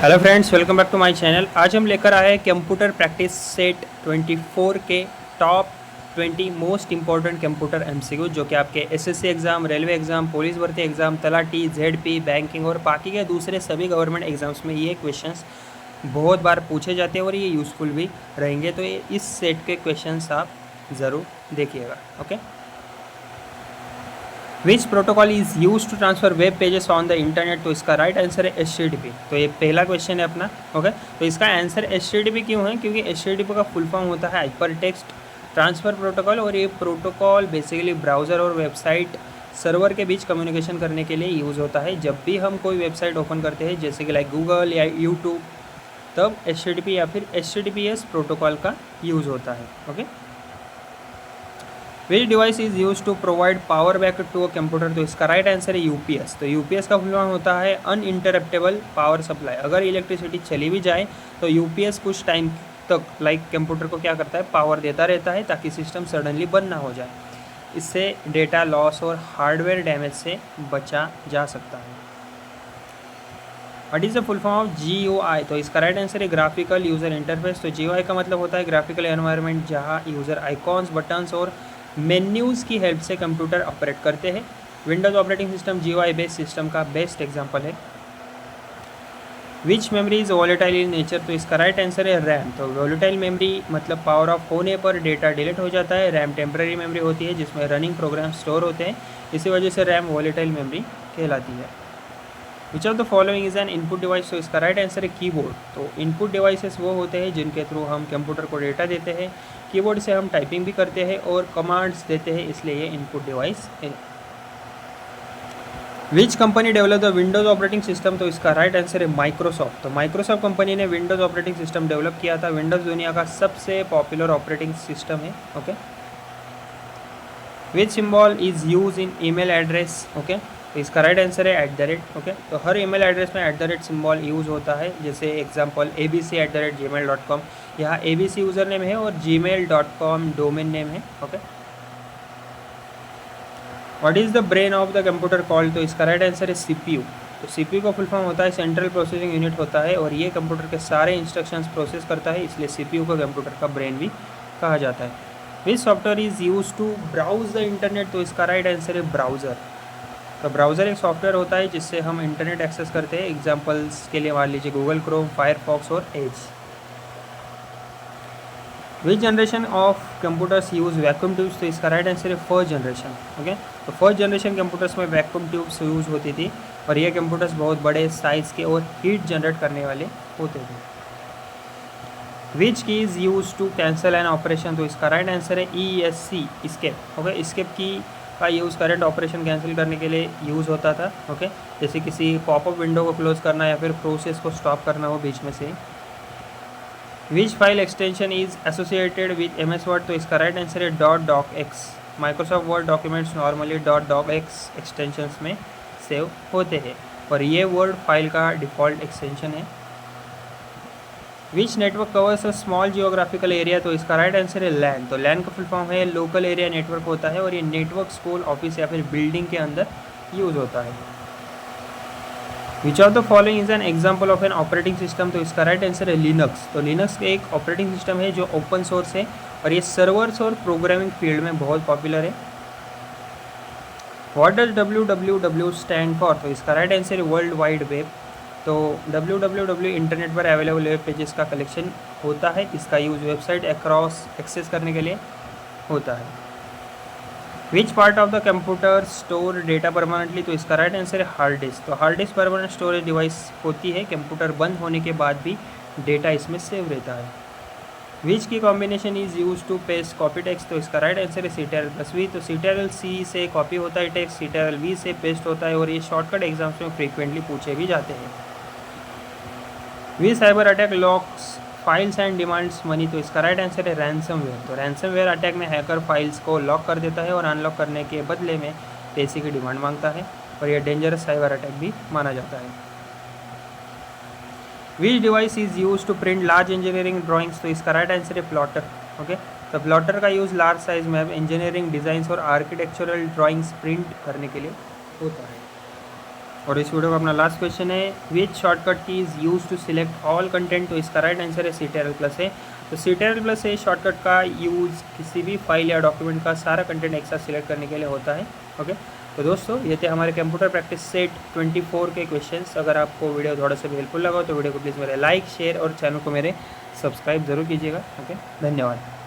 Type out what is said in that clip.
Hello friends, welcome back to my channel. आज हम लेकर आए हैं कंप्यूटर प्रैक्टिस सेट 24 के top 20 most important computer MCQ जो कि आपके SSC exam, railway exam, police भर्ती एग्ज़ाम, तलाटी, जेडपी, बैंकिंग और बाकी के दूसरे सभी गवर्नमेंट एग्ज़ाम्स में ये क्वेश्चंस बहुत बार पूछे जाते हैं और ये यूज़फुल भी रहेंगे। तो ये इस सेट के क्वेश्चंस आप ज़रूर देखिएगा। Okay, which protocol is use to transfer web pages on the internet. तो इसका राइट आंसर है HTTP। तो ये पहला क्वेश्चन है अपना। ओके, तो इसका आंसर HTTP क्यों है? क्योंकि HTTP का फुल फॉर्म होता है हाइपर टेक्स्ट ट्रांसफ़र प्रोटोकॉल, और ये प्रोटोकॉल बेसिकली ब्राउज़र और वेबसाइट सर्वर के बीच कम्युनिकेशन करने के लिए यूज़ होता है। जब भी हम कोई वेबसाइट ओपन करते हैं जैसे कि लाइक गूगल या यूट्यूब, तब HTTP या फिर HTTPS प्रोटोकॉल का यूज़ होता है। Okay, which device is use to provide power backup to a computer. तो इसका राइट आंसर है UPS। तो UPS का फुल फॉर्म होता है अनइंटरप्टेबल पावर सप्लाई। अगर इलेक्ट्रिसिटी चली भी जाए तो UPS कुछ टाइम तक लाइक कंप्यूटर को क्या करता है, पावर देता रहता है ताकि सिस्टम सडनली बंद ना हो जाए। इससे डेटा लॉस और हार्डवेयर डैमेज से बचा जा सकता है। What is the full form of GUI। तो इसका राइट आंसर है ग्राफिकल यूज़र इंटरफेस। तो GUI का मतलब होता है ग्राफिकल एनवायरनमेंट जहाँ यूज़र आइकॉन्स, बटन्स और मेन्यूज़ की हेल्प से कंप्यूटर ऑपरेट करते हैं। Windows operating system GUI based system का बेस्ट एग्जांपल है। Which memory is volatile in nature. तो इसका राइट आंसर है रैम। तो वॉलेटाइल मेमोरी मतलब पावर ऑफ होने पर डेटा डिलीट हो जाता है। रैम टेम्पररी मेमोरी होती है जिसमें रनिंग प्रोग्राम स्टोर होते हैं, इसी वजह से रैम वॉलेटाइल मेमोरी कहलाती है। Which of the following is an input device. तो इसका राइट आंसर है कीबोर्ड। तो इनपुट डिवाइसेस वो होते हैं जिनके थ्रू हम कंप्यूटर को डेटा देते हैं। कीबोर्ड से हम टाइपिंग भी करते हैं और कमांड्स देते हैं, इसलिए ये इनपुट डिवाइस है। Which company develop the Windows operating system. तो इसका राइट आंसर है माइक्रोसॉफ्ट। तो माइक्रोसॉफ्ट कंपनी ने विंडोज़ ऑपरेटिंग सिस्टम डेवलप किया था। विंडोज़ दुनिया का सबसे पॉपुलर ऑपरेटिंग सिस्टम है। Okay, which symbol is use in email address. Okay, तो इसका राइट आंसर है @। ओके, तो हर ईमेल एड्रेस में @ सिम्बॉल यूज़ होता है। जैसे एग्जांपल abc@gmail.com, यहाँ ABC यूज़र नेम है और gmail.com डोमेन नेम है। Okay, what is the brain of the computer called. तो इसका राइट आंसर है CPU। तो CPU का फुल फॉर्म होता है सेंट्रल प्रोसेसिंग यूनिट होता है, और ये कंप्यूटर के सारे इंस्ट्रक्शंस प्रोसेस करता है, इसलिए CPU को कंप्यूटर का ब्रेन भी कहा जाता है। Which software is use to browse the internet. तो इसका राइट आंसर है ब्राउज़र। तो ब्राउज़र एक सॉफ्टवेयर होता है जिससे हम इंटरनेट एक्सेस करते हैं। एग्जांपल्स के लिए मान लीजिए गूगल क्रोम, फायरफॉक्स और Edge. Which generation of computers use vacuum tubes. तो इसका राइट आंसर है फर्स्ट जनरेशन। ओके, तो फर्स्ट जनरेशन कंप्यूटर्स में वैक्यूम ट्यूब्स यूज़ होती थी, और ये कंप्यूटर्स बहुत बड़े साइज़ के और हीट जनरेट करने वाले होते थे। विच की is use to cancel an operation. तो इसका राइट आंसर है ESC, इस्केप। ओके, इस्केप की का यूज़ करंट ऑपरेशन कैंसिल करने के लिए यूज़ होता था। ओके, जैसे किसी पॉपअप विंडो को क्लोज करना या फिर प्रोसेस को स्टॉप करना हो बीच में से। Which file extension is associated with MS Word. तो इसका राइट आंसर है .docx। Microsoft Word documents normally .docx extensions में सेव होते हैं, और ये वर्ड फाइल का डिफ़ॉल्ट एक्सटेंशन है। Which network covers a small geographical area. तो इसका राइट आंसर है LAN। तो LAN का फुल फॉर्म है लोकल एरिया नेटवर्क होता है, और ये नेटवर्क स्कूल, ऑफिस या फिर बिल्डिंग के अंदर यूज़ होता है। Which of the following is an example of an operating system. तो इसका राइट आंसर है लिनक्स। तो लिनक्स एक ऑपरेटिंग सिस्टम है जो ओपन सोर्स है, और ये सर्वर्स और प्रोग्रामिंग फील्ड में बहुत पॉपुलर है। What does WWW stand for. तो इसका राइट आंसर है वर्ल्ड वाइड वेब। तो WWW इंटरनेट पर अवेलेबल वेब पेजेस का कलेक्शन होता है। इसका यूज़ वेबसाइट अक्रॉस एक्सेस करने के लिए होता है। Which part of the computer store data permanently. तो इसका राइट आंसर है हार्ड डिस्क। तो hard disk permanent storage device होती है, कंप्यूटर बंद होने के बाद भी डेटा इसमें सेव रहता है। Which key combination is use to paste copy text. तो इसका राइट आंसर है CTRL+V। तो CTRL-C से कॉपी होता है टेक्स्ट, CTRL-V से पेस्ट होता है, और ये शॉर्टकट एग्जाम्स में फ्रीक्वेंटली पूछे भी जाते हैं। We cyber attack locks files and demands money. तो इसका राइट आंसर है रैंसमवेयर। तो रैंसमवेयर अटैक में हैकर फाइल्स को लॉक कर देता है और अनलॉक करने के बदले में पैसे की डिमांड मांगता है, और यह डेंजरस साइबर अटैक भी माना जाता है। Which device is use to print large engineering drawings. तो इसका राइट आंसर है प्लॉटर। ओके, तो प्लॉटर का use large size map, engineering designs और आर्किटेक्चरल ड्राइंग्स प्रिंट करने के लिए होता है। और इस वीडियो का अपना लास्ट क्वेश्चन है, which shortcut key is use to select all content. तो इसका राइट आंसर है CTRL+ है। तो CTRL+ है शॉर्टकट का यूज़ किसी भी फाइल या डॉक्यूमेंट का सारा कंटेंट एक साथ सिलेक्ट करने के लिए होता है। ओके, तो दोस्तों ये थे हमारे कंप्यूटर प्रैक्टिस सेट 24 के क्वेश्चंस। अगर आपको वीडियो थोड़ा सा भी हेल्पफुल लगा तो वीडियो को प्लीज़ मेरे लाइक शेयर और चैनल को मेरे सब्सक्राइब ज़रूर कीजिएगा। ओके, धन्यवाद।